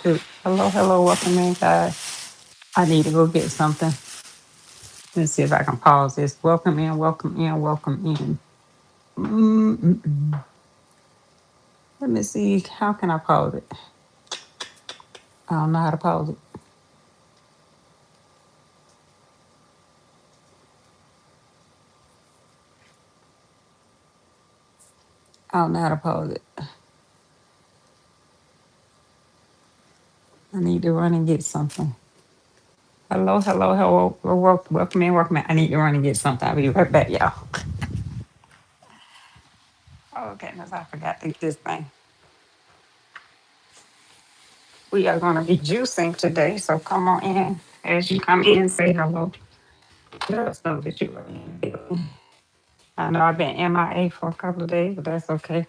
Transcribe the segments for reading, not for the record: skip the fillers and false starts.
Shoot. Hello, hello, welcome in, guys. I need to go get something. Let's see if I can pause this. Welcome in, welcome in, welcome in. Mm-mm-mm. Let me see. How can I pause it? I don't know how to pause it. I don't know how to pause it. I need to run and get something. Hello, hello, hello. Welcome in, welcome in. I need to run and get something. I'll be right back, y'all. Oh, goodness, I forgot to get this thing. We are going to be juicing today, so come on in. As you come in, say hello. Let us know that you are in. I know I've been MIA for a couple of days, but that's okay.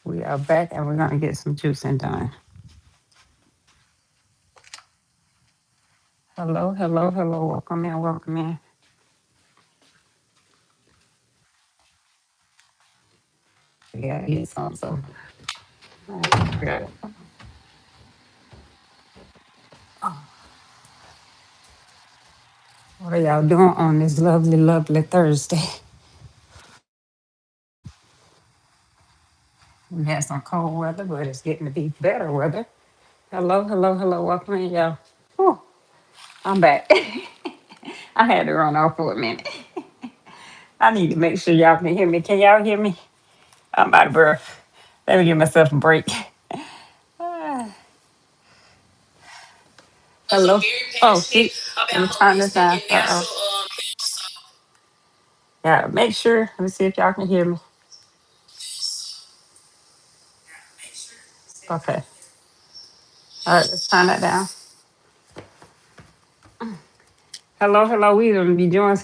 We are back and we're gonna get some juicing done. Hello, hello, hello. Welcome in, welcome in. Yeah, get some. So, yeah. What are y'all doing on this lovely, lovely Thursday? We had some cold weather, but it's getting to be better weather. Hello, hello, hello. Welcome in, y'all. Whew, I'm back. I had to run off for a minute. I need to make sure y'all can hear me. Can y'all hear me? I'm out of breath. Let me give myself a break. Ah, hello. Oh, see, let me turn this down. Uh-oh. Yeah, make sure. Let me see if y'all can hear me. Okay. All right, let's turn that down. Hello, hello. We're gonna be doing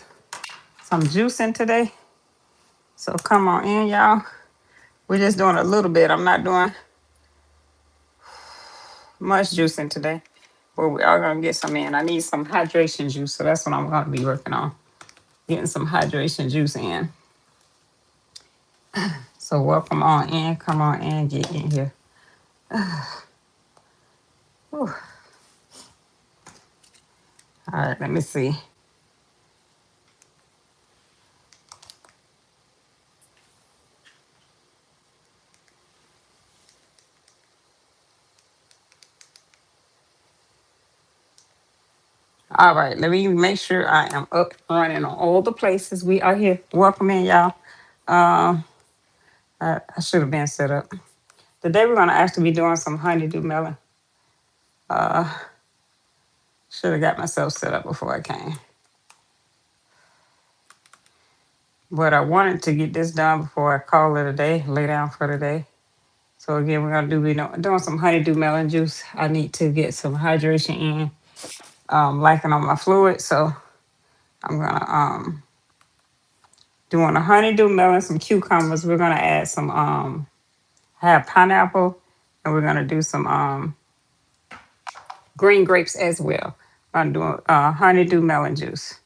some juicing today. So come on in, y'all. We're just doing a little bit. I'm not doing much juicing today. But we are gonna get some in. I need some hydration juice, so that's what I'm gonna be working on. Getting some hydration juice in. So welcome on in. Come on in, get in here. Whew. All right, let me see. All right, let me make sure I am up and running on all the places we are here. Welcome in, y'all. Um, I should have been set up. Today we're gonna actually be doing some honeydew melon. Uh, should have got myself set up before I came. But I wanted to get this done before I call it a day, lay down for the day. So again, we're gonna doing some honeydew melon juice. I need to get some hydration in, lacking on my fluid. So I'm gonna doing a honeydew melon, some cucumbers. We're gonna add some have pineapple, and we're gonna do some green grapes as well. I'm doing honeydew melon juice.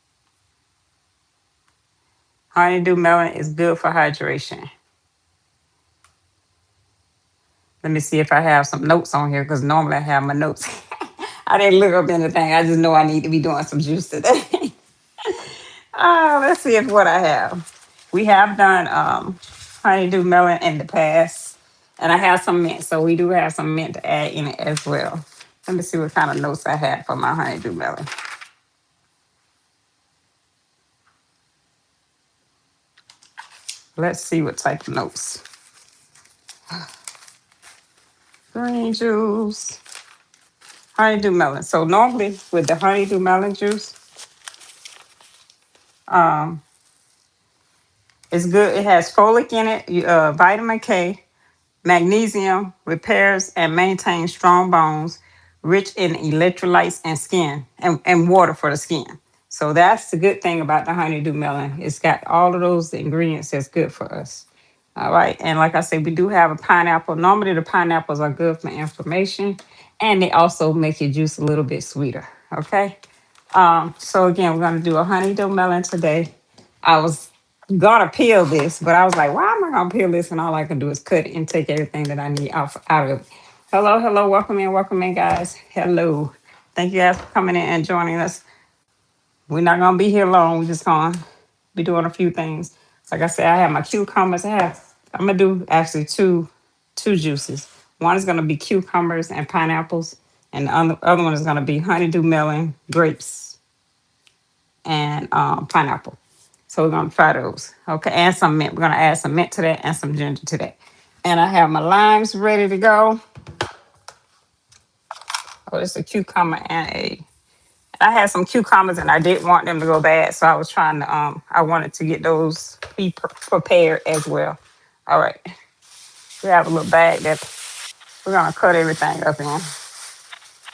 Honeydew melon is good for hydration. Let me see if I have some notes on here because normally I have my notes. I didn't look up anything. I just know I need to be doing some juice today. Let's see if what I have. We have done honeydew melon in the past, and I have some mint, so we do have some mint to add in it as well. Let me see what kind of notes I have for my honeydew melon. Let's see what type of notes. Green juice, honeydew melon. So normally with the honeydew melon juice, um, it's good. It has folic in it, vitamin K, magnesium, repairs and maintains strong bones, rich in electrolytes and skin and water for the skin. So that's the good thing about the honeydew melon. It's got all of those ingredients that's good for us. All right. And like I said, we do have a pineapple. Normally the pineapples are good for inflammation and they also make your juice a little bit sweeter. Okay. So again, we're gonna do a honeydew melon today. I was gonna peel this, but I was like, why am I gonna peel this? And all I can do is cut it and take everything that I need out of it. Hello, hello, welcome in, guys. Hello. Thank you guys for coming in and joining us. We're not gonna be here long. We're just gonna be doing a few things. Like I said, I have my cucumbers. I'm gonna do actually two juices. One is gonna be cucumbers and pineapples, and the other one is gonna be honeydew melon, grapes, and pineapple. So we're gonna try those. Okay, and some mint. We're gonna add some mint to that and some ginger to that. And I have my limes ready to go. Oh, it's a cucumber and a. I had some cucumbers and I didn't want them to go bad, so I was trying to. I wanted to get those prepared as well. All right, we have a little bag that we're gonna cut everything up in,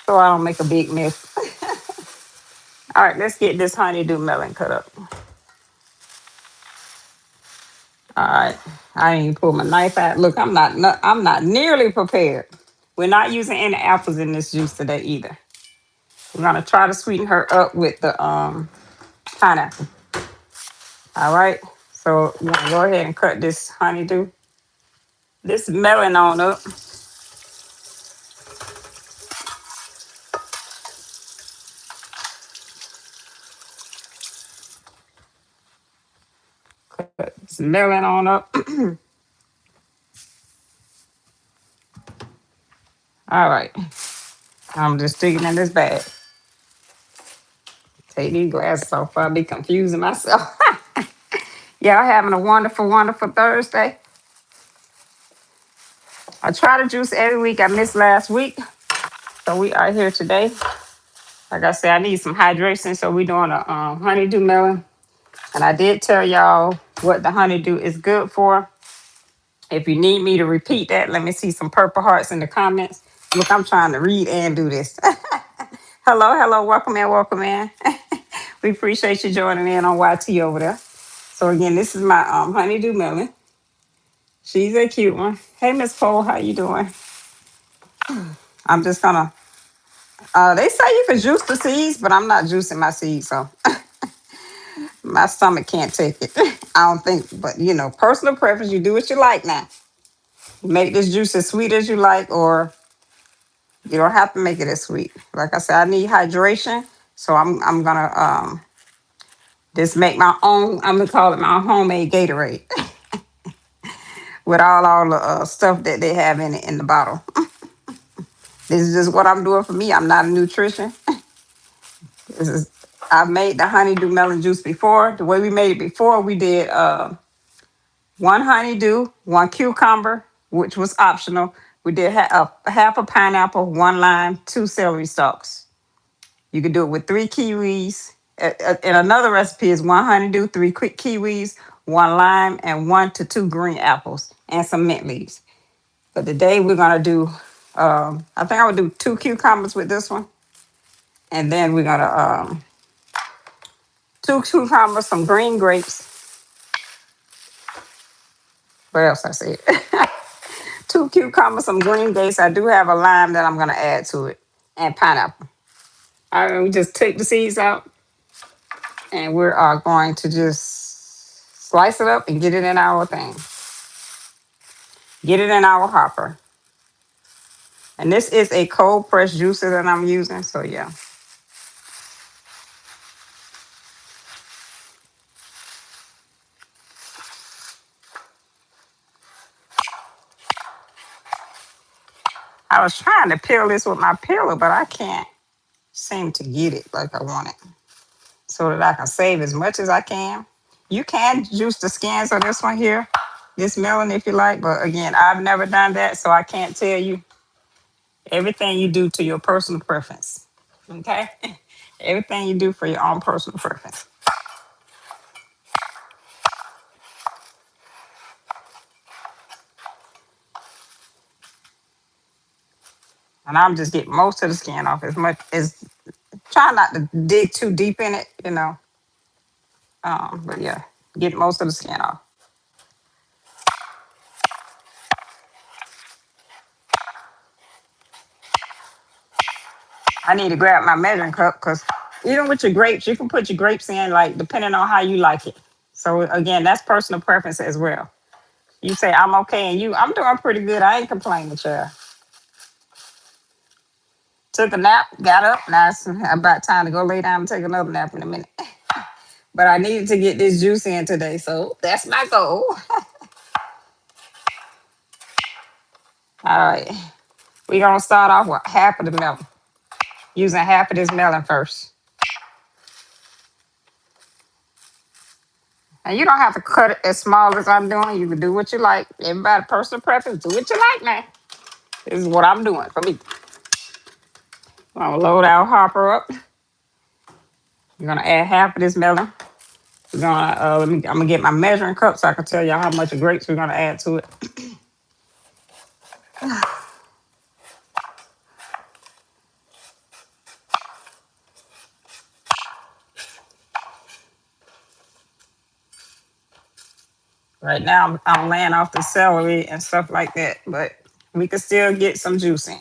so I don't make a big mess. All right, let's get this honeydew melon cut up. All right, I didn't even pull my knife out. Look, I'm not nearly prepared. We're not using any apples in this juice today either. We're gonna try to sweeten her up with the pineapple. All right. So you want to go ahead and cut this honeydew, this melon on up. Cut this melon on up. All right. I'm just sticking in this bag. Take these glasses off. I'll be confusing myself. Y'all having a wonderful, wonderful Thursday. I try to juice every week. I missed last week. So we are here today. Like I said, I need some hydration. So we're doing a honeydew melon. And I did tell y'all what the honeydew is good for. If you need me to repeat that, let me see some purple hearts in the comments. Look, I'm trying to read and do this. Hello, hello, welcome in, welcome in. We appreciate you joining in on YT over there. So again, this is my honeydew melon. She's a cute one. Hey, Miss Cole, how you doing? I'm just gonna. They say you can juice the seeds, but I'm not juicing my seeds, so my stomach can't take it. I don't think, but personal preference. You do what you like now. Make this juice as sweet as you like, or you don't have to make it as sweet. Like I said, I need hydration, so I'm gonna just make my own. I'm gonna call it my homemade Gatorade with all the stuff that they have in it in the bottle. This is just what I'm doing for me. I'm not a nutrition. This is I've made the honeydew melon juice before. The way we made it before, we did one honeydew, one cucumber, which was optional. We did half a pineapple, one lime, two celery stalks. You could do it with three kiwis. And another recipe is one honeydew, three quick kiwis, one lime, and 1 to 2 green apples, and some mint leaves. But today we're gonna do, I think I would do 2 cucumbers with this one, and then we're gonna 2 cucumbers, some green grapes. What else I said? 2 cucumbers, some green grapes. I do have a lime that I'm gonna add to it, and pineapple. All right, we just take the seeds out, and we are going to just slice it up and get it in our thing. Get it in our hopper. And this is a cold press juicer that I'm using. So yeah. I was trying to peel this with my peeler, but I can't seem to get it like I want it. So that I can save as much as I can. You can juice the skins of this one here, this melon if you like. But again, I've never done that, so I can't tell you. Everything you do to your personal preference. Okay? Everything you do for your own personal preference. And I'm just getting most of the skin off as much as try not to dig too deep in it. But yeah, get most of the skin off. I need to grab my measuring cup because even with your grapes, you can put your grapes in like depending on how you like it. So again, that's personal preference as well. You say I'm okay and I'm doing pretty good. I ain't complaining, child. Took a nap, got up. Now it's about time to go lay down and take another nap in a minute. But I needed to get this juice in today, so that's my goal. All right. We're gonna start off with half of the melon. Using half of this melon first. And you don't have to cut it as small as I'm doing. You can do what you like. Everybody personal preference, do what you like now. This is what I'm doing for me. I'm gonna load our hopper up. We're gonna add half of this melon. We're gonna I'm gonna get my measuring cup so I can tell y'all how much of grapes we're gonna add to it. Right now I'm laying off the celery and stuff like that, but we can still get some juice in.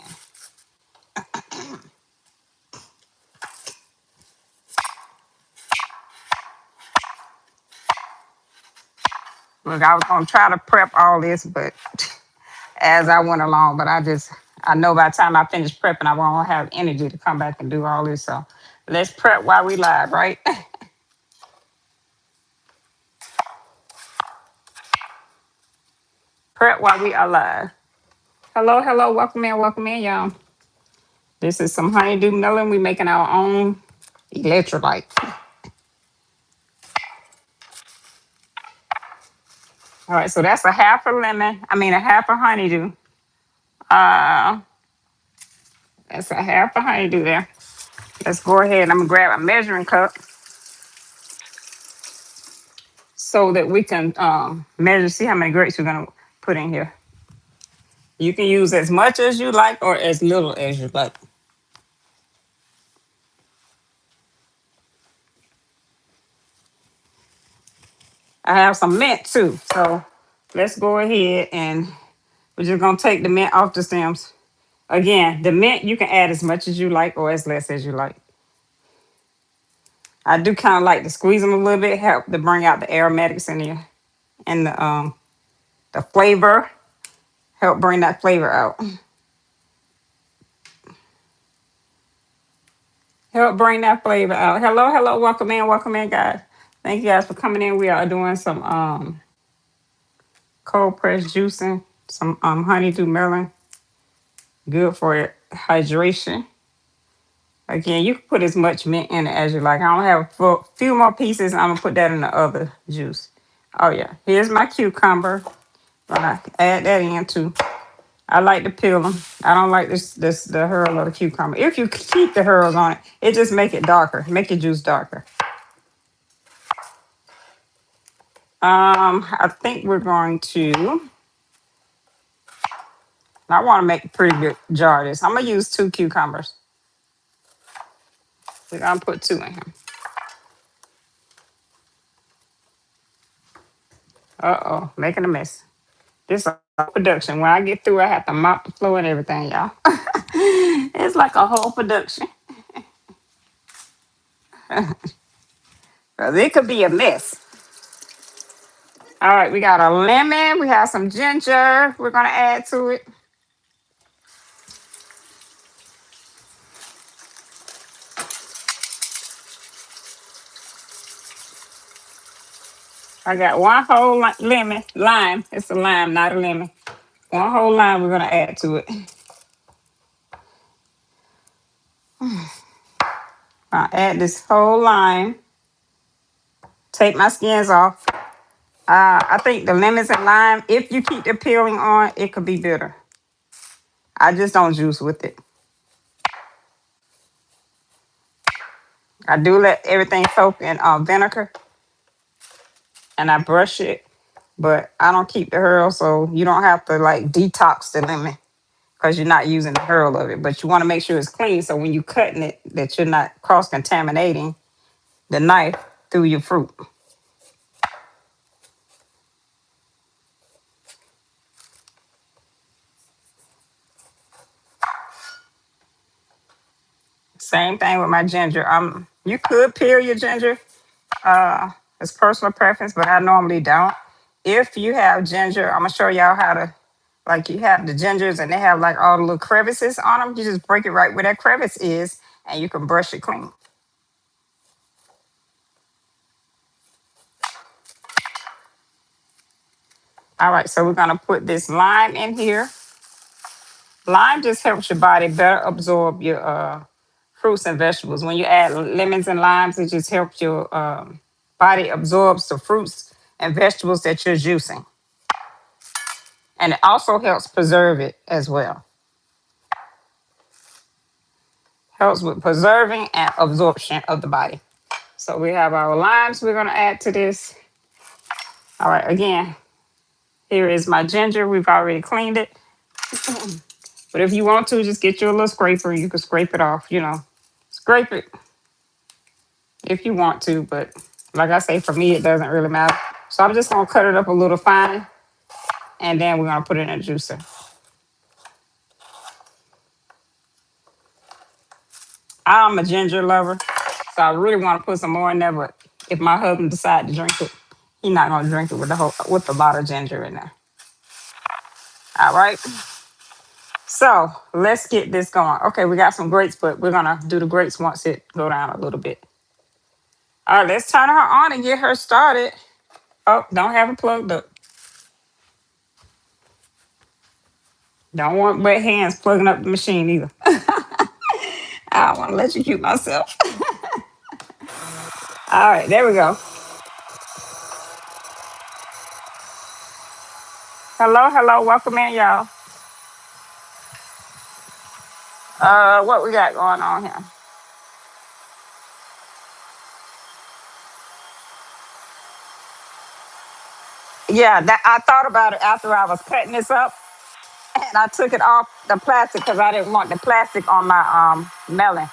Look, I was gonna try to prep all this, but as I went along, but I know by the time I finish prepping, I won't have energy to come back and do all this. So let's prep while we live, right? Prep while we are live. Hello, hello, welcome in, y'all. This is some honeydew melon. We making our own electrolyte. All right, so that's a half a lemon. I mean, a half a honeydew. Uh, that's a half a honeydew there. Let's go ahead. I'm gonna grab a measuring cup so that we can measure, see how many grapes we're gonna put in here. You can use as much as you like or as little as you like. I have some mint too, so let's go ahead and we're just gonna take the mint off the stems. Again, the mint you can add as much as you like or as less as you like. I do kind of like to squeeze them a little bit, help to bring out the aromatics in there and the flavor, help bring that flavor out. Help bring that flavor out. Hello, hello, welcome in, guys. Thank you guys for coming in. We are doing some cold pressed juicing, some honeydew melon, good for hydration. Again, you can put as much mint in it as you like. I don't have a few more pieces. I'm gonna put that in the other juice. Oh yeah, here's my cucumber. Gonna add that in too. I like to peel them. I don't like this the hurl of the cucumber. If you keep the hurls on it, it just make it darker, make your juice darker. I think we're going to. I want to make a pretty good jar of this. I'm gonna use 2 cucumbers. We're gonna put 2 in here. Uh-oh, making a mess. This is a production. When I get through, I have to mop the floor and everything, y'all. It's like a whole production. 'Cause it could be a mess. All right, we got a lemon. We have some ginger. We're gonna add to it. I got 1 whole lemon, lime. It's a lime, not a lemon. 1 whole lime we're gonna add to it. I'll add this whole lime. Take my skins off. I think the lemons and lime, if you keep the peeling on, it could be bitter. I just don't juice with it. I do let everything soak in vinegar and I brush it, but I don't keep the hurl, so you don't have to like detox the lemon because you're not using the hurl of it. But you want to make sure it's clean so when you're cutting it, that you're not cross-contaminating the knife through your fruit. Same thing with my ginger. You could peel your ginger. It's personal preference, but I normally don't. If you have ginger, I'm gonna show y'all how to Like you have the gingers and they have like all the little crevices on them. You just break it right where that crevice is and you can brush it clean. All right, so we're gonna put this lime in here. Lime just helps your body better absorb your fruits and vegetables. When you add lemons and limes, it just helps your body absorbs the fruits and vegetables that you're juicing. And it also helps preserve it as well. Helps with preserving and absorption of the body. So we have our limes we're gonna add to this. All right, again, here is my ginger. We've already cleaned it. But if you want to, just get you a little scraper. You can scrape it off, scrape it if you want to. But like I say, for me, it doesn't really matter. So I'm just gonna cut it up a little fine and then we're gonna put it in a juicer. I'm a ginger lover, so I really want to put some more in there. But if my husband decides to drink it, he's not gonna drink it with with a lot of ginger in there. All right. So let's get this going. Okay, we got some grapes, but we're gonna do the grapes once it go down a little bit. All right, let's turn her on and get her started. Oh, don't have it plugged up. Don't want wet hands plugging up the machine either. I don't want to let you cute myself. All right, there we go. Hello, hello, welcome in, y'all. What we got going on here? Yeah, that I thought about it after I was cutting this up, and I took it off the plastic because I didn't want the plastic on my melon.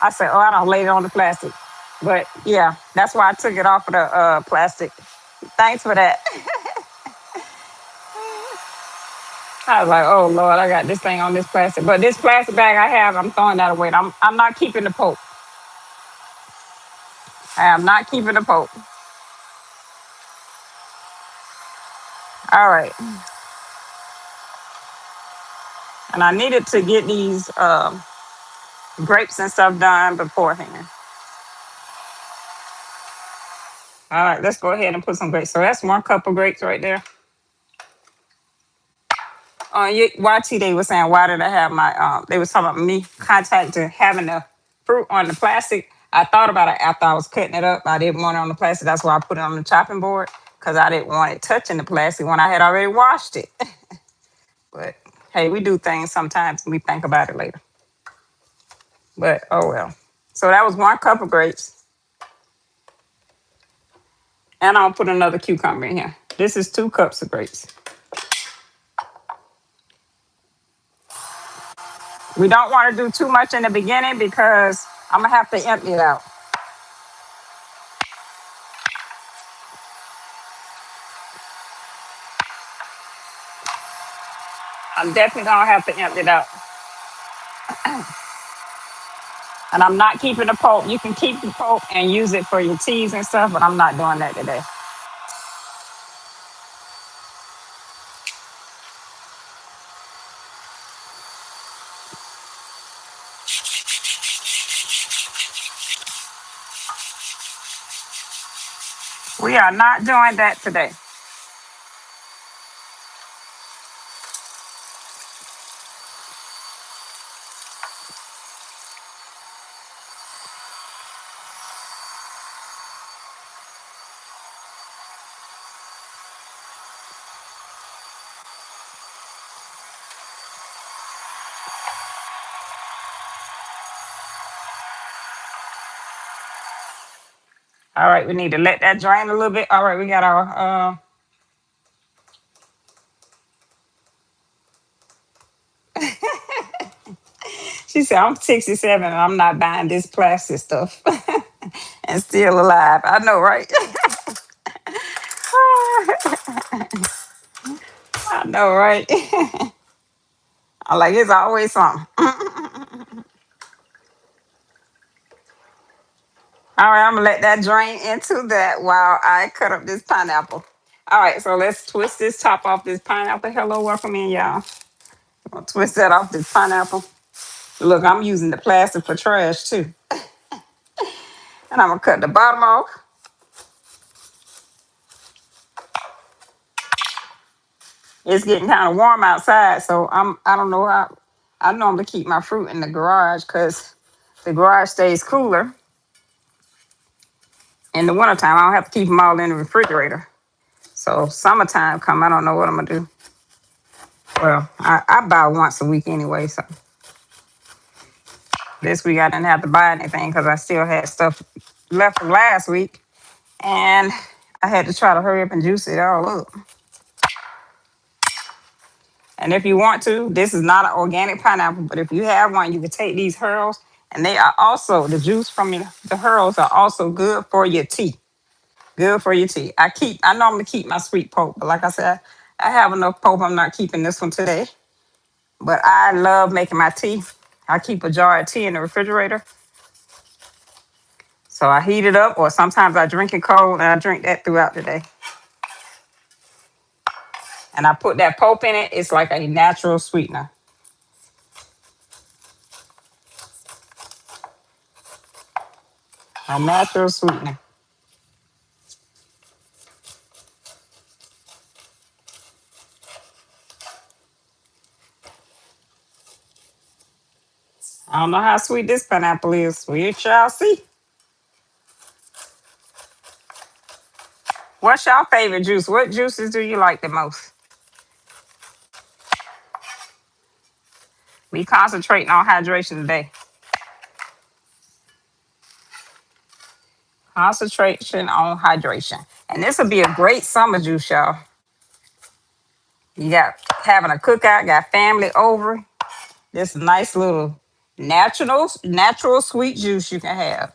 I said, "Oh, I don't lay it on the plastic," but yeah, that's why I took it off of the plastic. Thanks for that. I was like, "Oh Lord, I got this thing on this plastic," but this plastic bag I have, I'm throwing that away. I'm not keeping the Pope. I am not keeping the Pope. All right, and I needed to get these grapes and stuff done beforehand. All right, let's go ahead and put some grapes. So that's 1 cup of grapes right there. YT, they were saying, why did I have my, they was talking about me contacting having the fruit on the plastic. I thought about it after I was cutting it up. I didn't want it on the plastic. That's why I put it on the chopping board because I didn't want it touching the plastic when I had already washed it. But hey, we do things sometimes and we think about it later. But oh well. So that was 1 cup of grapes. And I'll put another cucumber in here. This is 2 cups of grapes. We don't want to do too much in the beginning because I'm gonna have to empty it out. I'm definitely gonna have to empty it out. And I'm not keeping the pulp. You can keep the pulp and use it for your teas and stuff, but I'm not doing that today. We are not doing that today. All right, we need to let that drain a little bit. All right, we got our she said, I'm 67 and I'm not buying this plastic stuff and still alive. I know, right? I know, right? I'm like, it's always something. All right, I'm gonna let that drain into that while I cut up this pineapple. All right, so let's twist this top off this pineapple. Hello, welcome in, y'all. I'm gonna twist that off this pineapple. Look, I'm using the plastic for trash too. And I'm gonna cut the bottom off. It's getting kind of warm outside, so I don't know how I normally keep my fruit in the garage because the garage stays cooler. In the wintertime, I don't have to keep them all in the refrigerator. So summertime come, I don't know what I'm gonna do. Well, I buy once a week anyway, so this week I didn't have to buy anything because I still had stuff left from last week. And I had to try to hurry up and juice it all up. And if you want to, this is not an organic pineapple, but if you have one, you can take these hurls, and they are also the juice from the hurls are also good for your tea. Good for your tea. I normally keep my sweet pulp, but like I said, I have enough pulp. I'm not keeping this one today. But I love making my tea. I keep a jar of tea in the refrigerator. So I heat it up, or sometimes I drink it cold, and I drink that throughout the day. And I put that pulp in it. It's like a natural sweetener. A natural sweetener. I don't know how sweet this pineapple is. We shall see. What's your favorite juice? What juices do you like the most? We concentrating on hydration today. Concentration on hydration. And this will be a great summer juice, y'all. You got having a cookout, got family over. This nice little natural sweet juice you can have.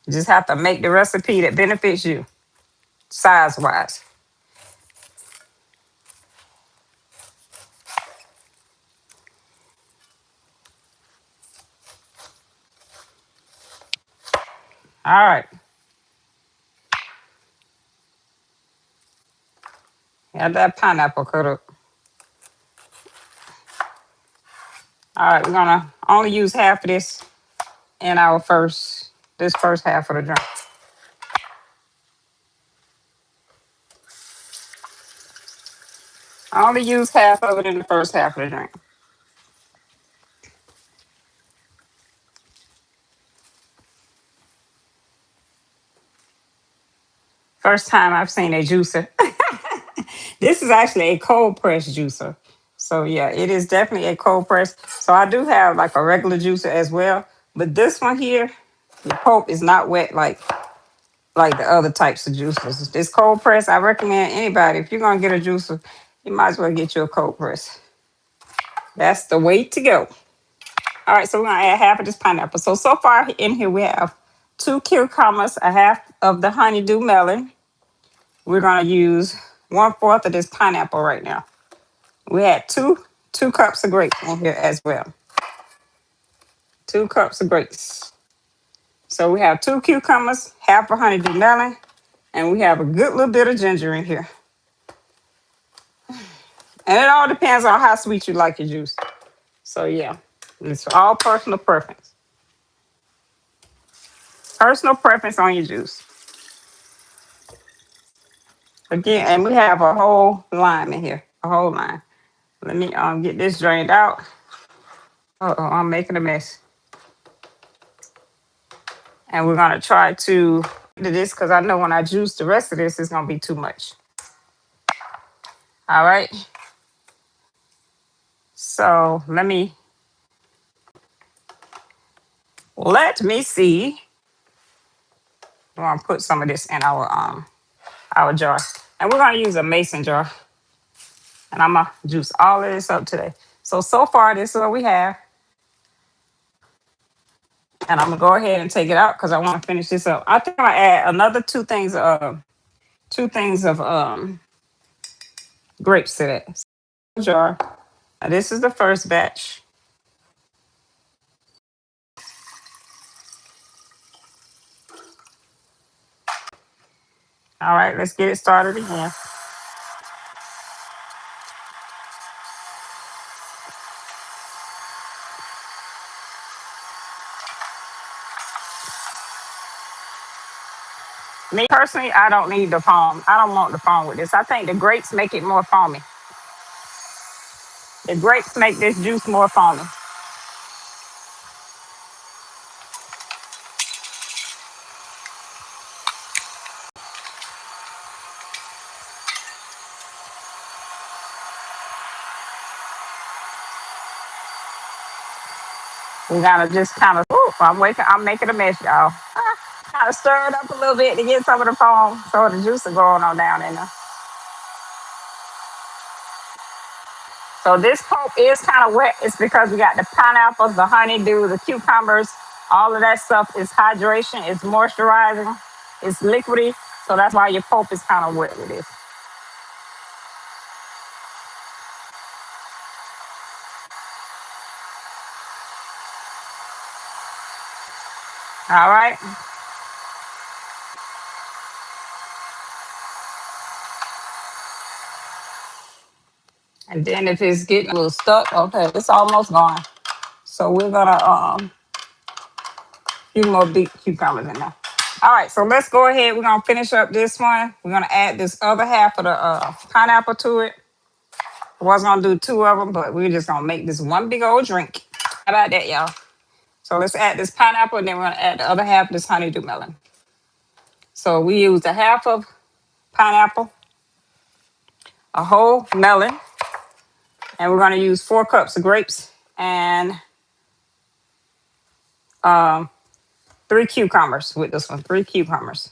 You just have to make the recipe that benefits you, size-wise. All right. Got that pineapple cut up. All right, we're gonna only use half of this in this first half of the drink. I only use half of it in the first half of the drink. First time I've seen a juicer. This is actually a cold press juicer. So yeah, it is definitely a cold press. So I do have like a regular juicer as well, but this one here, the pulp is not wet like the other types of juicers. This cold press, I recommend anybody, if you're gonna get a juicer, you might as well get you a cold press. That's the way to go. All right, so we're gonna add half of this pineapple. So far in here we have 2 cucumbers, a half of the honeydew melon. We're gonna use 1/4 of this pineapple right now. We had two cups of grapes in here as well. 2 cups of grapes. So we have 2 cucumbers, half a honeydew melon, and we have a good little bit of ginger in here. And it all depends on how sweet you like your juice. So yeah, it's all personal preference. Personal preference on your juice. Again, and we have a whole lime in here, a whole lime. Let me get this drained out. Uh-oh, I'm making a mess. And we're gonna try to do this because I know when I juice the rest of this, it's gonna be too much. All right. So let me see. We're gonna put some of this in our jar. And we're gonna use a mason jar. And I'm gonna juice all of this up today. So far this is what we have. And I'm gonna go ahead and take it out because I want to finish this up. I think I'm gonna add another two things of grapes to that jar. Now, this is the first batch. All right, let's get it started again. Me personally, I don't need the foam. I don't want the foam with this. I think the grapes make it more foamy. The grapes make this juice more foamy. We gotta just kind of. I'm making a mess, y'all. Kind of stir it up a little bit to get some of the foam, so the juice is going on down in there. So this pulp is kind of wet. It's because we got the pineapples, the honeydew, the cucumbers. All of that stuff is hydration. It's moisturizing. It's liquidy. So that's why your pulp is kind of wet with this. All right. And then if it's getting a little stuck, okay, it's almost gone. So we're gonna few more big cucumbers in there. All right, so let's go ahead. We're gonna finish up this one. We're gonna add this other half of the pineapple to it. I was gonna do two of them, but we're just gonna make this one big old drink. How about that, y'all? So let's add this pineapple, and then we're gonna add the other half of this honeydew melon. So we used a half of pineapple, a whole melon, and we're gonna use 4 cups of grapes and um, 3 cucumbers with this one. 3 cucumbers.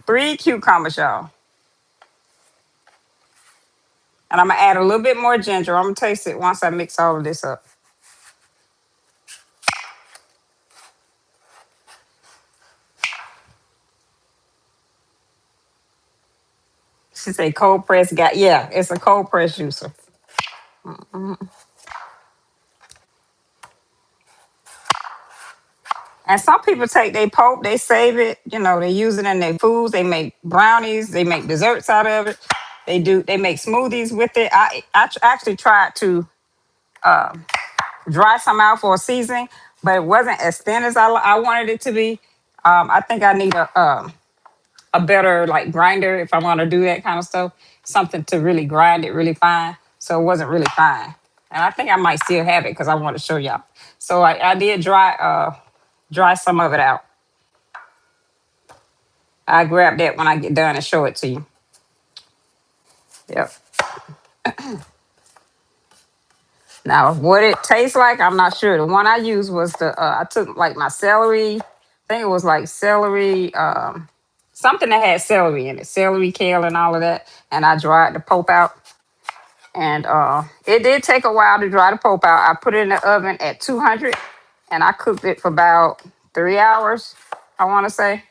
3 cucumbers, y'all. And I'm gonna add a little bit more ginger. I'm gonna taste it once I mix all of this up. She say cold press got, yeah, it's a cold press juicer. And some people take their pulp, they save it, they use it in their foods. They make brownies, they make desserts out of it. They make smoothies with it. Actually tried to dry some out for a season, but it wasn't as thin as I wanted it to be. I think I need a better like grinder if I want to do that kind of stuff. Something to really grind it really fine. So it wasn't really fine. And I think I might still have it because I want to show y'all. So I did dry some of it out. I grab that when I get done and show it to you. Yep. Now, what it tastes like, I'm not sure. The one I used was I took like my celery, I think it was like celery, something that had celery in it, celery, kale, and all of that. And I dried the pulp out. And it did take a while to dry the pulp out. I put it in the oven at 200 and I cooked it for about 3 hours, I want to say.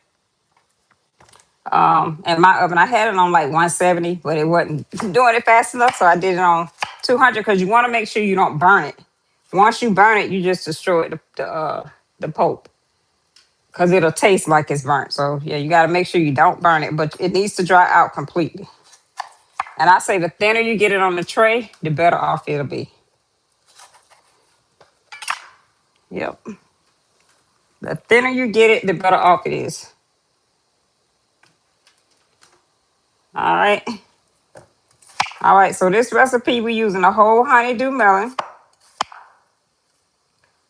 And my oven, I had it on like 170, but it wasn't doing it fast enough. So I did it on 200 because you want to make sure you don't burn it. Once you burn it, you just destroy the pulp because it'll taste like it's burnt. So yeah, you got to make sure you don't burn it, but it needs to dry out completely. And I say the thinner you get it on the tray, the better off it'll be. Yep. The thinner you get it, the better off it is. All right. All right, so this recipe, we're using a whole honeydew melon,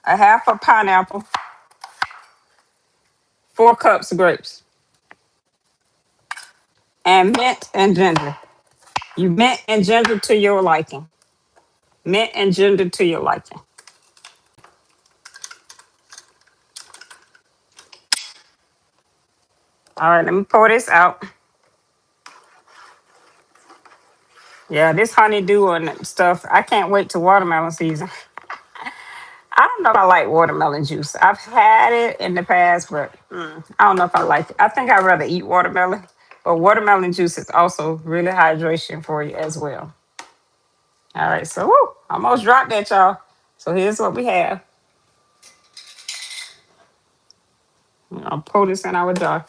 a half a pineapple, 4 cups of grapes, and mint and ginger. You mint and ginger to your liking. Mint and ginger to your liking. All right, let me pour this out. Yeah, this honeydew and stuff, I can't wait to watermelon season. I don't know if I like watermelon juice. I've had it in the past, but I don't know if I like it. I think I'd rather eat watermelon, but watermelon juice is also really hydration for you as well. All right, so almost dropped that, y'all. So here's what we have. I'll pour this in our jar.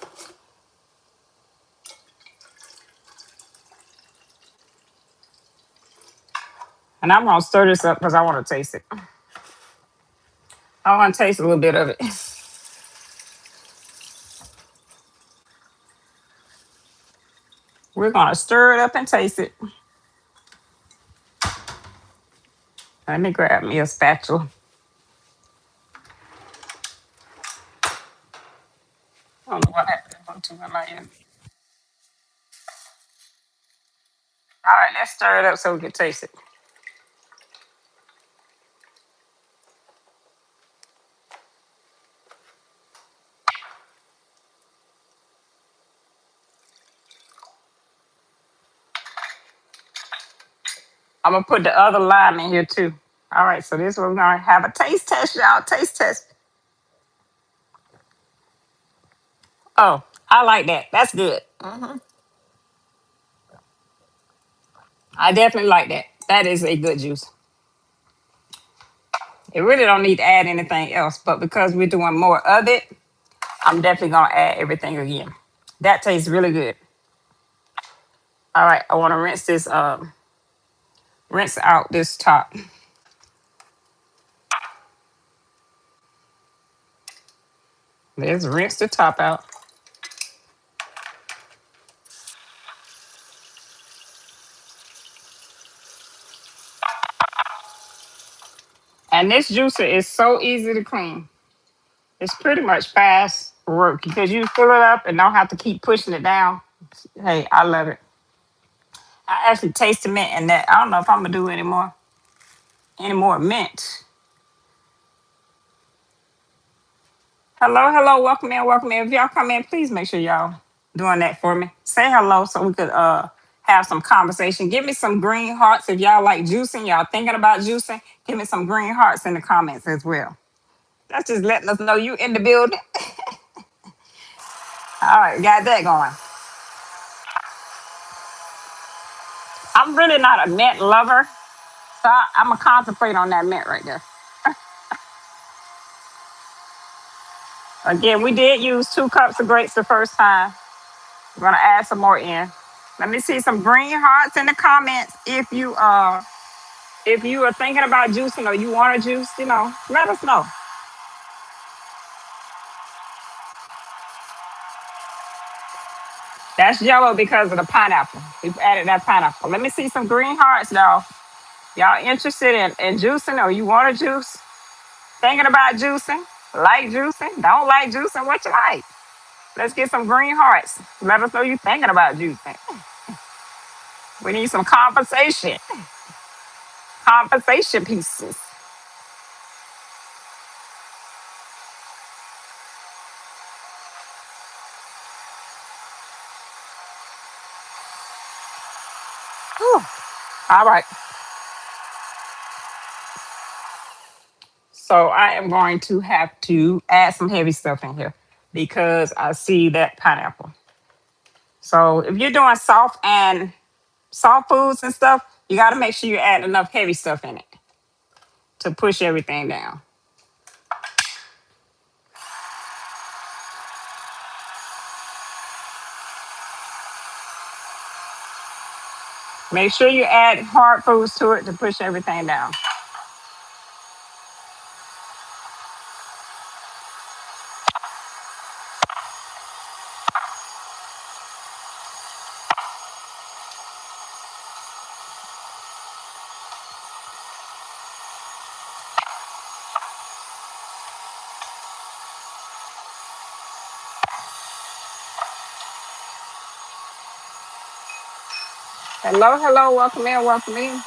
And I'm gonna stir this up because I want to taste it. I want to taste a little bit of it. We're gonna stir it up and taste it. Let me grab me a spatula. I don't know what happened to my end. All right, let's stir it up so we can taste it. I'm gonna put the other lime in here too. All right, so this we're gonna have a taste test, y'all. Taste test. Oh, I like that. That's good. I definitely like that. That is a good juice. It really don't need to add anything else, but because we're doing more of it, I'm definitely gonna add everything again. That tastes really good. All right, I want to rinse out this top. Let's rinse the top out. And this juicer is so easy to clean. It's pretty much fast work because you fill it up and don't have to keep pushing it down. Hey, I love it. I actually taste the mint in that. I don't know if I'm gonna do any more mint. Hello, hello, welcome in, welcome in. If y'all come in, please make sure y'all doing that for me. Say hello so we could have some conversation. Give me some green hearts if y'all like juicing. Y'all thinking about juicing. Give me some green hearts in the comments as well. That's just letting us know you in the building. All right, got that going. I'm really not a mint lover, so I'm gonna concentrate on that mint right there. Again, we did use 2 cups of grapes the first time. We're gonna add some more in. Let me see some green hearts in the comments if you are thinking about juicing or you want to juice, let us know. That's yellow because of the pineapple. We've added that pineapple. Let me see some green hearts though. Y'all interested in juicing or you want to juice? Thinking about juicing? Like juicing? Don't like juicing? What you like? Let's get some green hearts. Let us know you thinking about juicing. We need some compensation. Compensation pieces. Whew. All right. So I am going to have to add some heavy stuff in here because I see that pineapple. So if you're doing soft foods and stuff, you got to make sure you add enough heavy stuff in it to push everything down. Make sure you add hard foods to it to push everything down. Hello, hello, welcome in, welcome in.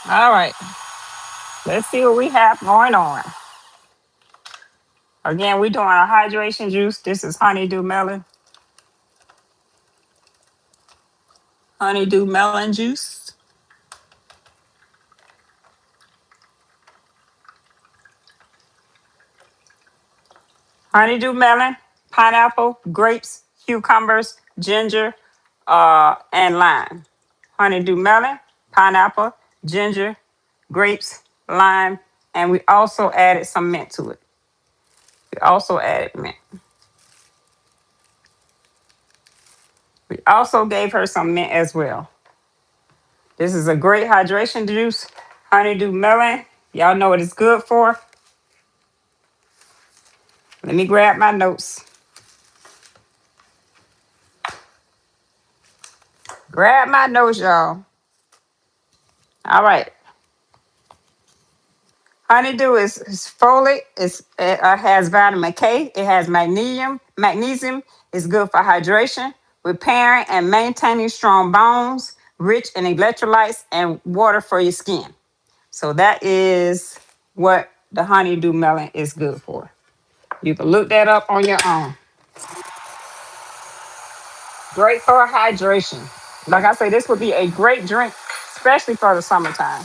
All right, let's see what we have going on. Again, we're doing a hydration juice. This is honeydew melon juice. Honeydew melon, pineapple, grapes, cucumbers, ginger, and lime. Honeydew melon, pineapple, ginger, grapes, lime, and we also added some mint to it. We also added mint. We also gave her some mint as well. This is a great hydration juice. Honeydew melon. Y'all know what it's good for. Let me grab my notes. Grab my notes, y'all. All right. Honeydew is folic. It has vitamin K. It has magnesium. Magnesium is good for hydration, repairing and maintaining strong bones, rich in electrolytes and water for your skin. So that is what the honeydew melon is good for. You can look that up on your own. Great for hydration. Like I say, this would be a great drink, especially for the summertime.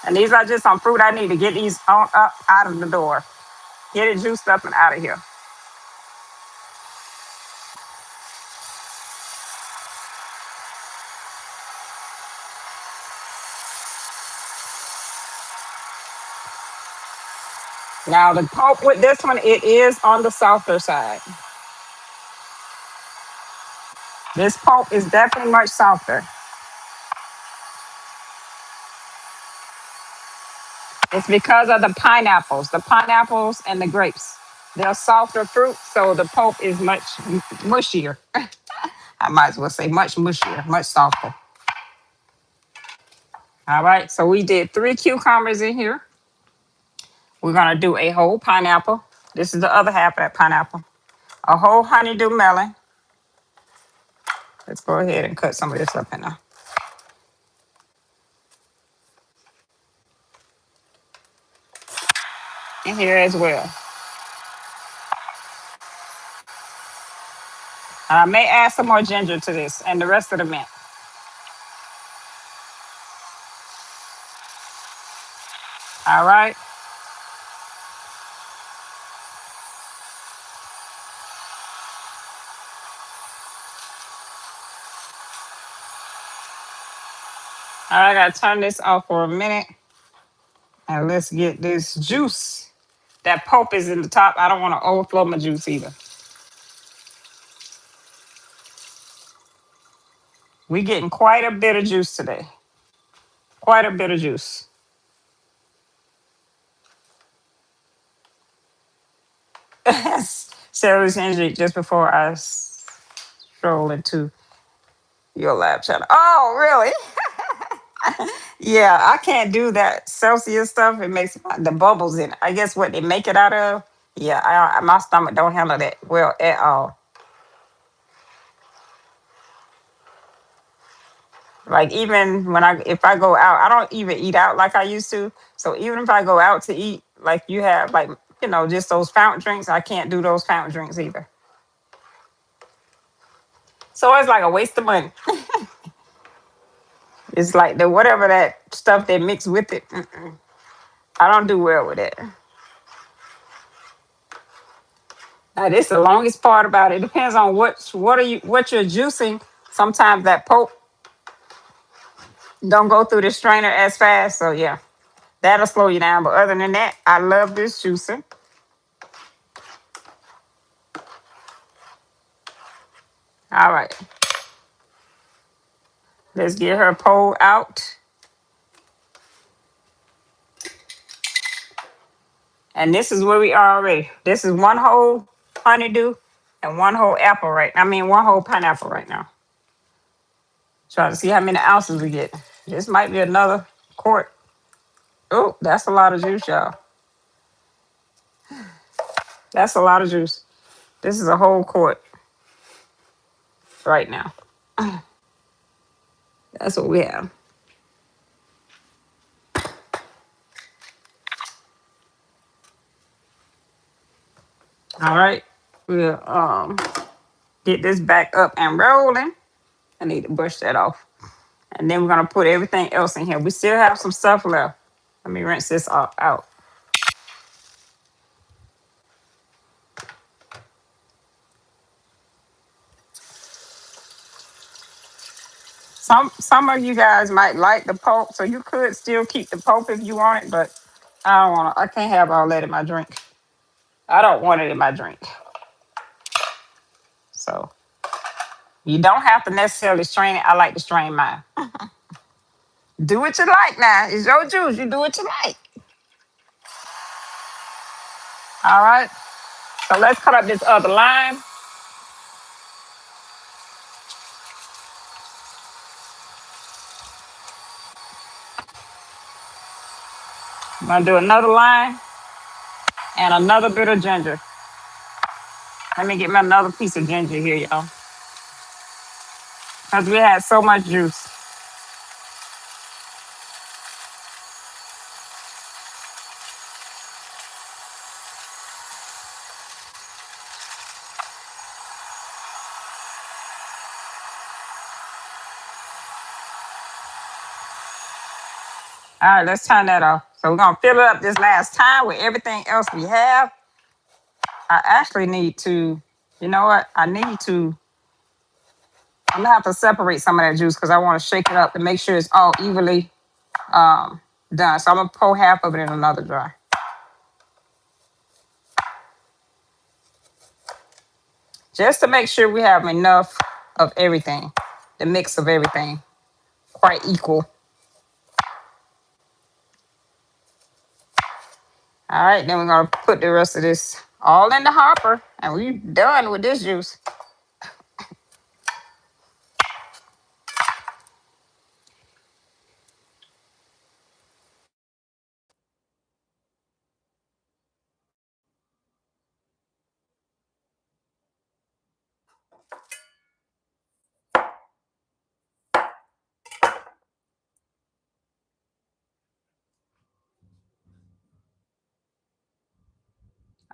And these are just some fruit I need to get these on up out of the door. Get it juiced up and out of here. Now the pulp with this one, it is on the softer side. This pulp is definitely much softer. It's because of the pineapples and the grapes. They're softer fruit, so the pulp is much mushier. I might as well say much mushier, much softer. All right, so we did 3 cucumbers in here. We're gonna do a whole pineapple. This is the other half of that pineapple. A whole honeydew melon. Let's go ahead and cut some of this up in there. In here as well. And I may add some more ginger to this and the rest of the mint. All right. All right, I gotta turn this off for a minute. And let's get this juice. That pulp is in the top. I don't want to overflow my juice either. We getting quite a bit of juice today. Quite a bit of juice. Sarah's injured just before I stroll into your lab channel. Oh, really? Yeah, I can't do that Celsius stuff. It makes the bubbles in it. I guess what they make it out of. Yeah, my stomach don't handle that well at all. Like even when if I go out, I don't even eat out like I used to. So even if I go out to eat, like you have like just those fountain drinks, I can't do those fountain drinks either. So it's like a waste of money. It's like the whatever that stuff they mix with it. I don't do well with it. Now, this the longest part about it. Depends on what you're juicing. Sometimes that pulp don't go through the strainer as fast. So yeah, that'll slow you down. But other than that, I love this juicing. All right. Let's get her pole out. And this is where we are already. This is one whole honeydew and one whole apple one whole pineapple right now. Try to see how many ounces we get. This might be another quart. Oh, that's a lot of juice, y'all. That's a lot of juice. This is a whole quart right now. That's what we have. All right. We'll get this back up and rolling. I need to brush that off. And then we're gonna put everything else in here. We still have some stuff left. Let me rinse this all out. Some of you guys might like the pulp, so you could still keep the pulp if you want it, but I don't want to. I can't have all that in my drink. I don't want it in my drink. So you don't have to necessarily strain it. I like to strain mine. Do what you like now. It's your juice. You do what you like. All right. So let's cut up this other lime. I'm gonna do another lime and another bit of ginger. Let me get me another piece of ginger here, y'all. Because we had so much juice. All right, let's turn that off. So we're gonna fill it up this last time with everything else we have. I actually need to, you know what? I'm gonna have to separate some of that juice because I want to shake it up to make sure it's all evenly done. So I'm gonna pour half of it in another jar. Just to make sure we have enough of everything, the mix of everything, quite equal. All right, then we're gonna put the rest of this all in the hopper, and we're done with this juice.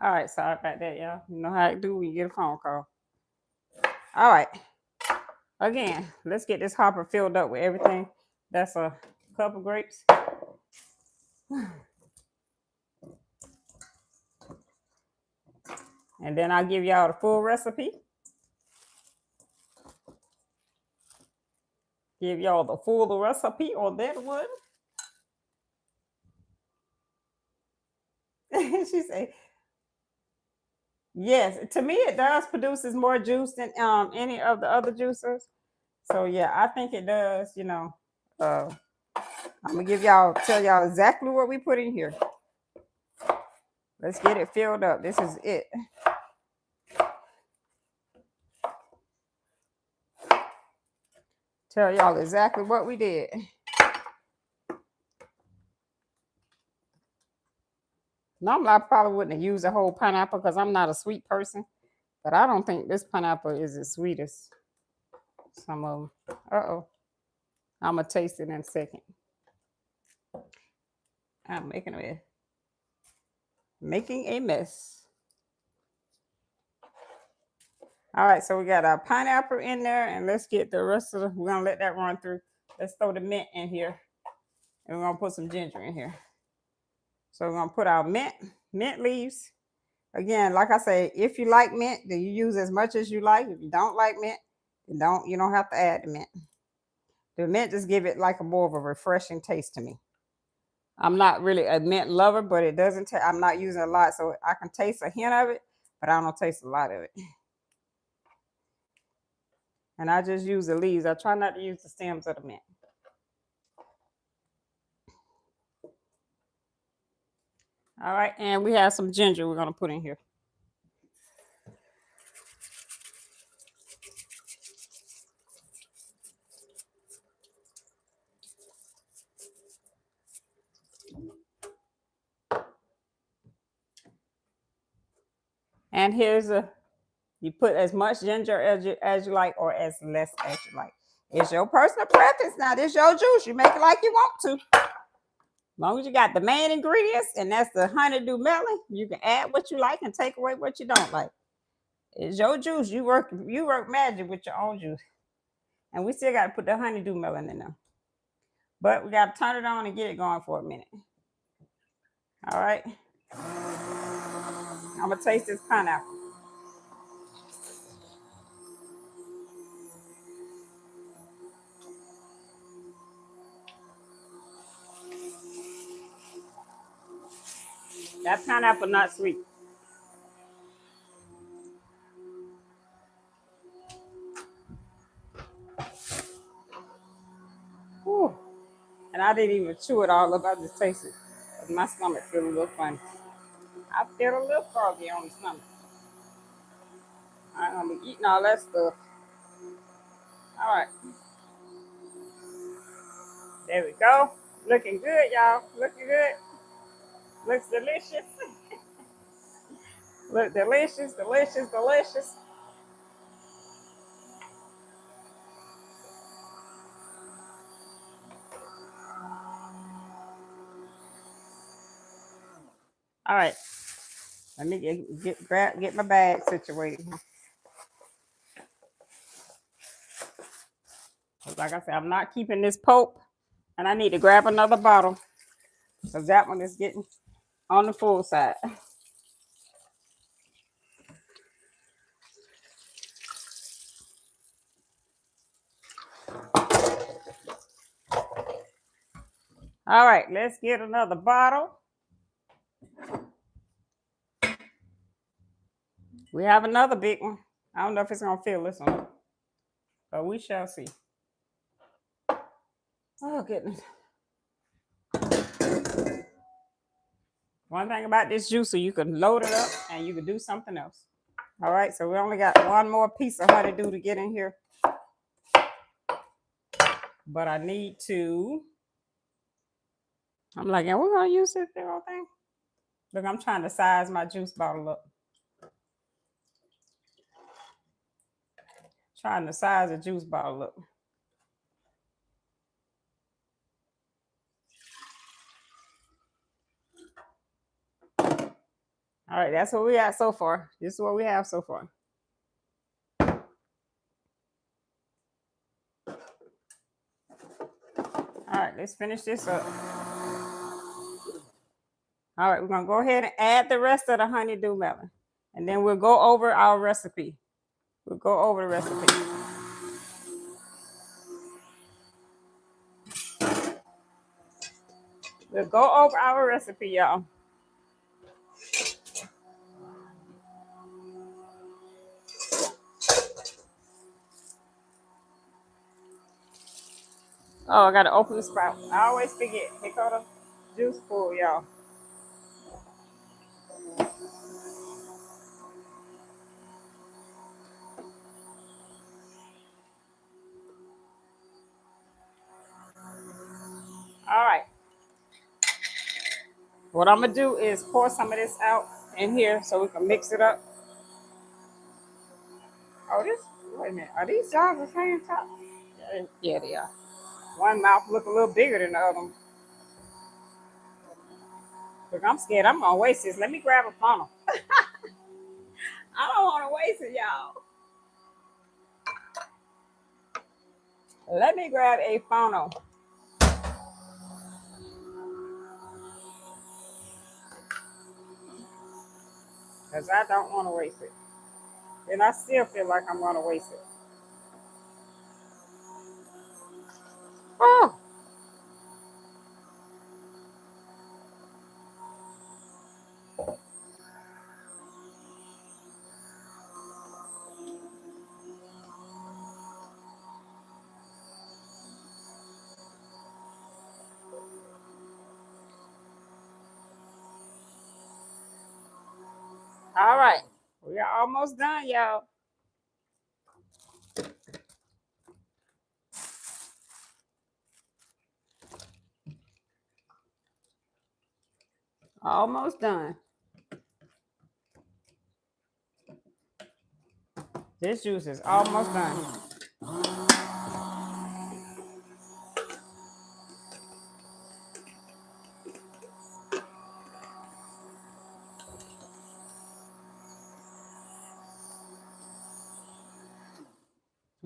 All right, sorry about that, y'all. You know how it do when you get a phone call. All right, again, let's get this hopper filled up with everything. That's a cup of grapes. And then I'll give y'all the full recipe. Give y'all the full recipe on that one. She said, yes, to me it does produces more juice than any of the other juicers. So yeah, I think it does, you know. I'm gonna tell y'all exactly what we put in here. Let's get it filled up. This is it. Tell y'all exactly what we did. Normally, I probably wouldn't have used a whole pineapple because I'm not a sweet person. But I don't think this pineapple is as sweet as some of them. Uh-oh. I'm going to taste it in a second. I'm making a mess. All right, so we got our pineapple in there, and let's get the rest of we're going to let that run through. Let's throw the mint in here, and we're going to put some ginger in here. So we're going to put our mint leaves. Again, like I say, if you like mint, then you use as much as you like. If you don't like mint, then you don't have to add the mint. The mint just give it like a more of a refreshing taste to me. I'm not really a mint lover, but it doesn't I'm not using a lot, so I can taste a hint of it, but I don't taste a lot of it. And I just use the leaves. I try not to use the stems of the mint. All right, and we have some ginger we're gonna put in here. And you put as much ginger as you like or as less as you like. It's your personal preference. Now, this your juice. You make it like you want to. As long as you got the main ingredients, and that's the honeydew melon, you can add what you like and take away what you don't like. It's your juice. You work magic with your own juice. And we still got to put the honeydew melon in there. But we got to turn it on and get it going for a minute. All right. I'm going to taste this pineapple. That pineapple not sweet. And I didn't even chew it all up. I just tasted it. My stomach feels a little funny. I feel a little froggy on the stomach. I'm gonna be eating all that stuff. All right, there we go. Looking good, y'all. Looking good. Looks delicious. Look delicious, delicious, delicious. All right, let me get my bag situated. Like I said, I'm not keeping this Pope, and I need to grab another bottle because that one is getting on the full side. All right, let's get another bottle. We have another big one. I don't know if it's gonna fill this one, but we shall see. Oh goodness. One thing about this juicer, you can load it up and you can do something else. All right, so we only got one more piece of honeydew to get in here. But I need to, I'm like, yeah, we're gonna use this big old thing. Look, I'm trying to size my juice bottle up. Trying to size a juice bottle up. All right, that's what we got so far. This is what we have so far. All right, let's finish this up. All right, we're gonna go ahead and add the rest of the honeydew melon. And then we'll go over our recipe. We'll go over the recipe. We'll go over our recipe, y'all. Oh, I gotta open the spout. I always forget. Here go the juice pool, y'all. All right. What I'm gonna do is pour some of this out in here so we can mix it up. Oh, wait a minute. Are these jars the same top? Yeah, they are. One mouth look a little bigger than the other one. Look, I'm scared I'm gonna waste this. Let me grab a funnel. I don't wanna waste it, y'all. Let me grab a funnel. Because I don't want to waste it. And I still feel like I'm going to waste it. Oh. All right. We are almost done, y'all. Almost done. This juice is almost done.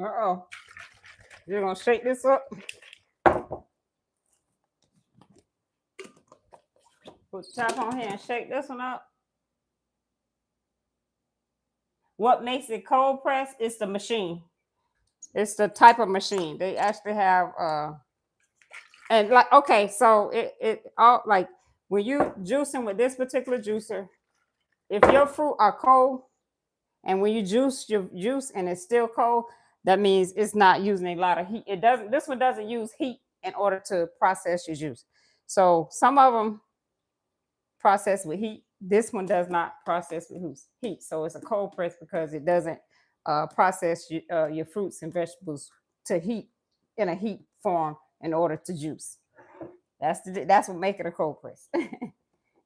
Uh-oh. You're going to shake this up. Put the top on here and shake this one up. What makes it cold press is the machine. It's the type of machine. They actually have and like okay, so it all like when you juicing with this particular juicer, if your fruit are cold and when you juice your juice and it's still cold, that means it's not using a lot of heat. It doesn't, this one doesn't use heat in order to process your juice. So some of them process with heat. This one does not process with heat. So it's a cold press because it doesn't process your fruits and vegetables to heat in a heat form in order to juice. That's what make it a cold press.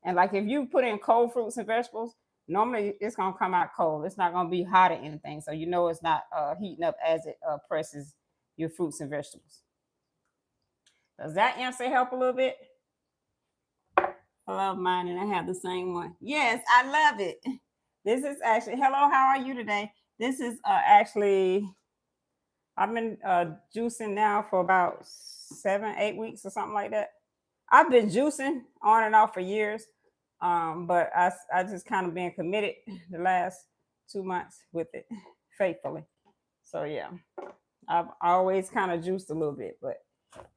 And like if you put in cold fruits and vegetables, normally it's gonna come out cold. It's not gonna be hot or anything. So you know it's not heating up as it presses your fruits and vegetables. Does that answer help a little bit? I love mine and I have the same one. Yes, I love it. This is actually, hello, how are you today? This is actually, I've been juicing now for about 7, 8 weeks or something like that. I've been juicing on and off for years, but I just kind of been committed the last 2 months with it faithfully. So yeah, I've always kind of juiced a little bit, but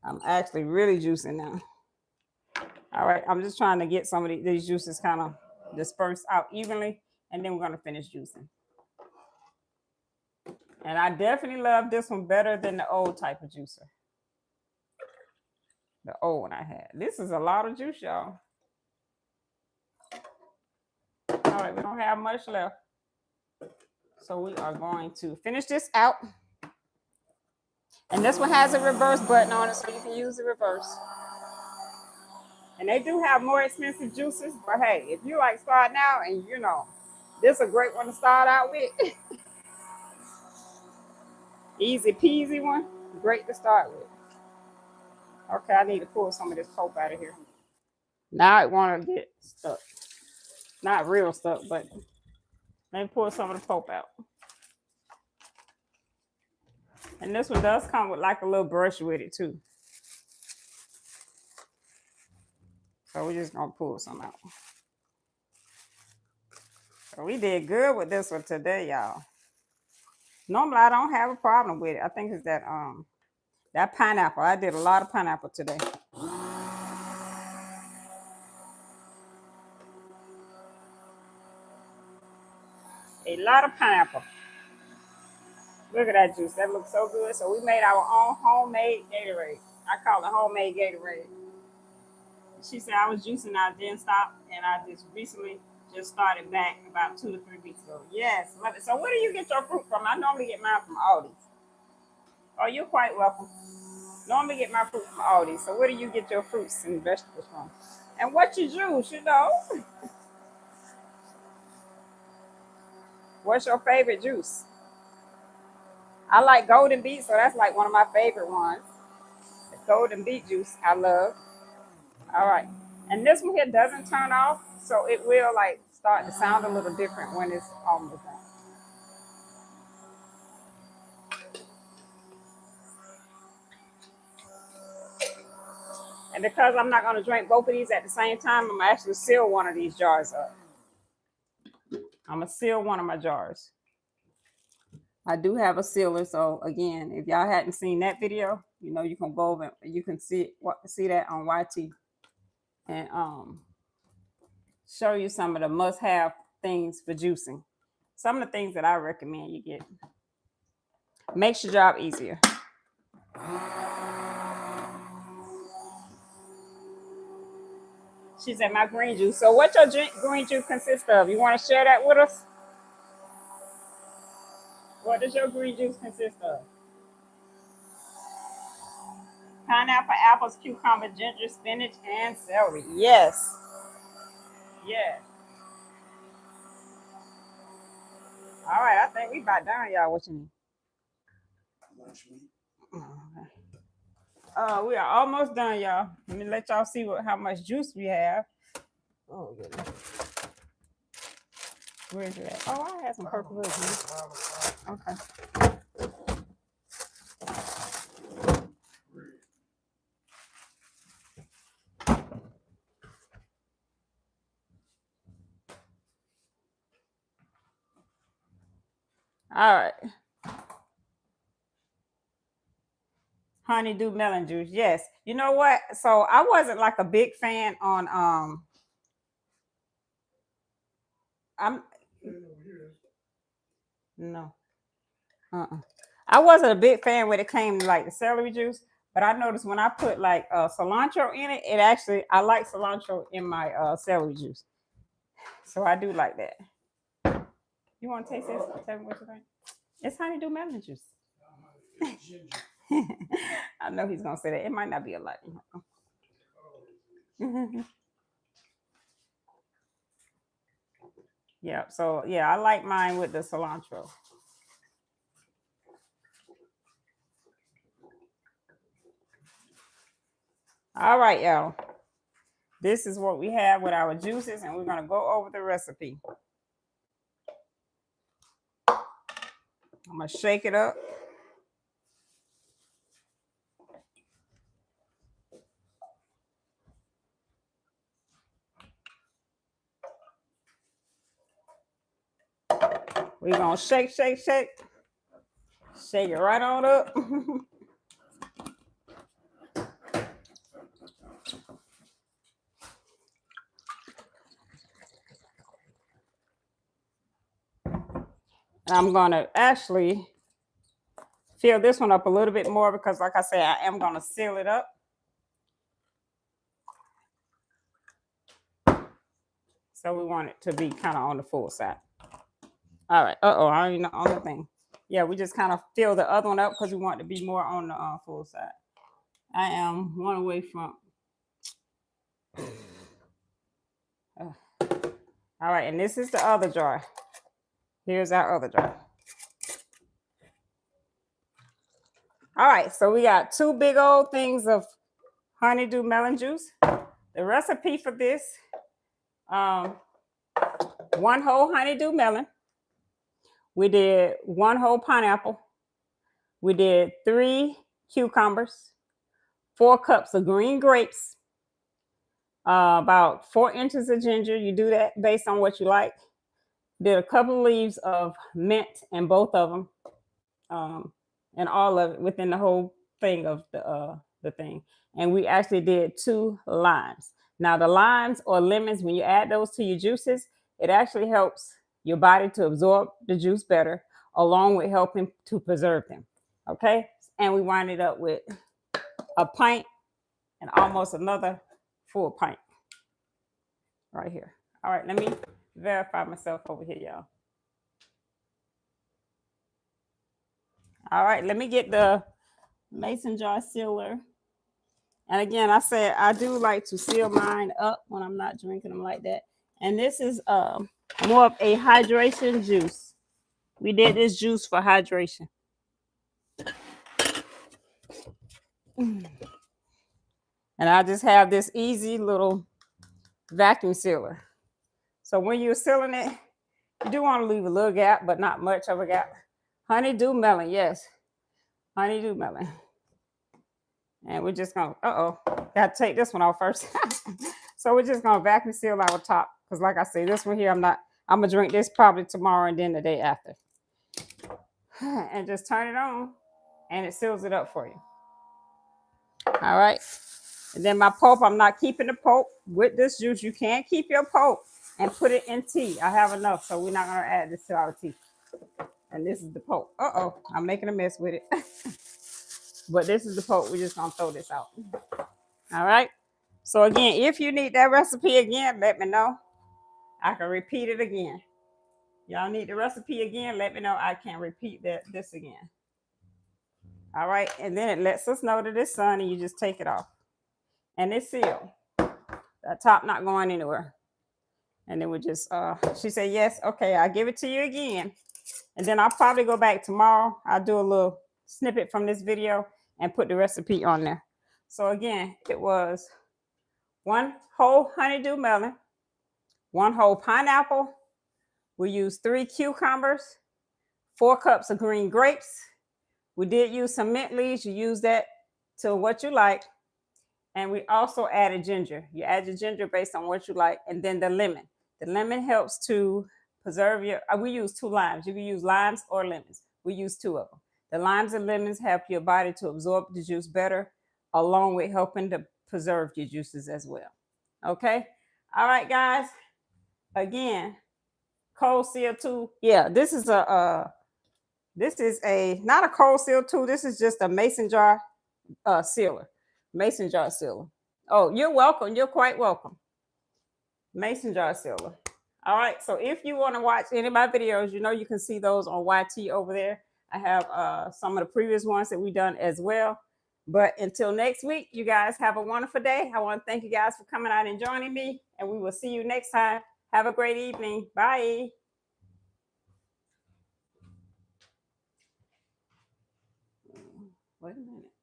I'm actually really juicing now. All right, I'm just trying to get some of these juices kind of dispersed out evenly, and then we're gonna finish juicing. And I definitely love this one better than the old type of juicer. The old one I had. This is a lot of juice, y'all. All right, we don't have much left. So we are going to finish this out. And this one has a reverse button on it, so you can use the reverse. And they do have more expensive juices, but hey, if you like starting out and you know, this is a great one to start out with. Easy peasy one, great to start with. Okay, I need to pull some of this pulp out of here. Now I want to get stuck. Not real stuck, but let me pull some of the pulp out. And this one does come with like a little brush with it too. So we're just gonna pull some out. So we did good with this one today, y'all. Normally I don't have a problem with it. I think it's that pineapple. I did a lot of pineapple today. A lot of pineapple. Look at that juice. That looks so good. So we made our own homemade Gatorade. I call it homemade Gatorade. She said I was juicing, I didn't stop, and I just recently just started back about 2 to 3 weeks ago. Yes, love it. So where do you get your fruit from? I normally get mine from Aldi. Oh, you're quite welcome. Normally get my fruit from Aldi. So where do you get your fruits and vegetables from? And what you juice, you know? What's your favorite juice? I like golden beet, so that's like one of my favorite ones. The golden beet juice, I love. All right. And this one here doesn't turn off, so it will like start to sound a little different when it's almost done. And because I'm not going to drink both of these at the same time, I'm going to actually seal one of these jars up. I'm going to seal one of my jars. I do have a sealer, so again, if y'all hadn't seen that video, you know you can go over, you can see that on YT, and show you some of the must-have things for juicing. Some of the things that I recommend you get. Makes your job easier. She said my green juice. So what your green juice consist of? You want to share that with us? What does your green juice consist of? Pineapple, apples, cucumber, ginger, spinach, and celery. Yes. Yeah. All right, I think we about done, y'all. What you need? We are almost done, y'all. Let me let y'all see how much juice we have. Oh, goodness. Where is it at? Oh, I had some purple juice. Okay. All right. Honeydew melon juice. Yes. You know what? So I wasn't like a big fan on I'm no. I wasn't a big fan when it came to like the celery juice, But I noticed when I put like cilantro in it, it actually, I like cilantro in my celery juice. So I do like that. You want to taste this? Tell me what you think. It's honeydew melon juice. I know he's gonna say that. It might not be a lot. Yeah. So yeah, I like mine with the cilantro. All right, y'all. This is what we have with our juices, and we're gonna go over the recipe. I'm gonna shake it up. We're gonna shake, shake, shake. Shake it right on up. And I'm gonna actually fill this one up a little bit more because, like I said, I am gonna seal it up. So we want it to be kind of on the full side. All right. I ain't on the thing. Yeah, we just kind of fill the other one up because we want it to be more on the full side. I am one away from. All right, and this is the other jar. Here's our other jar. All right, so we got 2 big old things of honeydew melon juice. The recipe for this, 1 whole honeydew melon. We did 1 whole pineapple. We did 3 cucumbers, 4 cups of green grapes, about 4 inches of ginger. You do that based on what you like. Did a couple of leaves of mint in both of them, and all of it within the whole thing of the thing. And we actually did 2 limes. Now the limes or lemons, when you add those to your juices, it actually helps your body to absorb the juice better, along with helping to preserve them. Okay, and we wind it up with a pint and almost another full pint right here. All right, let me verify myself over here, y'all. All right, let me get the mason jar sealer. And again, I said I do like to seal mine up when I'm not drinking them like that. And this is more of a hydration juice. We did this juice for hydration. And I just have this easy little vacuum sealer. So when you're sealing it, you do want to leave a little gap, but not much of a gap. Honeydew melon, yes. Honeydew melon. And we're just going to, got to take this one off first. So we're just going to vacuum seal our top. Because like I say, this one here, I'm going to drink this probably tomorrow and then the day after. And just turn it on and it seals it up for you. All right. And then my pulp, I'm not keeping the pulp with this juice. You can keep your pulp and put it in tea. I have enough, so we're not going to add this to our tea. And this is the pulp. I'm making a mess with it. But this is the pulp. We're just going to throw this out. All right. So again, if you need that recipe again, let me know. I can repeat it again. Y'all need the recipe again, let me know. I can repeat this again. All right. And then it lets us know that it's done and you just take it off. And it's sealed. That top not going anywhere. And then we just, she said, yes, okay, I'll give it to you again. And then I'll probably go back tomorrow. I'll do a little snippet from this video and put the recipe on there. So again, it was 1 whole honeydew melon, 1 whole pineapple. We used 3 cucumbers, 4 cups of green grapes. We did use some mint leaves. You use that to what you like. And we also added ginger. You add your ginger based on what you like. And then the lemon. The lemon helps to preserve your, we use 2 limes. You can use limes or lemons. We use 2 of them. The limes and lemons help your body to absorb the juice better, along with helping to preserve your juices as well. Okay? All right, guys. Again, cold seal tool. Yeah, this is a not a cold seal tool. This is just a mason jar. sealer, mason jar sealer. Oh, you're welcome. You're quite welcome. Mason jar sealer. All right. So if you want to watch any of my videos, you know you can see those on YT over there. I have some of the previous ones that we've done as well. But until next week, you guys have a wonderful day. I want to thank you guys for coming out and joining me, and we will see you next time. Have a great evening. Bye. Wait a minute.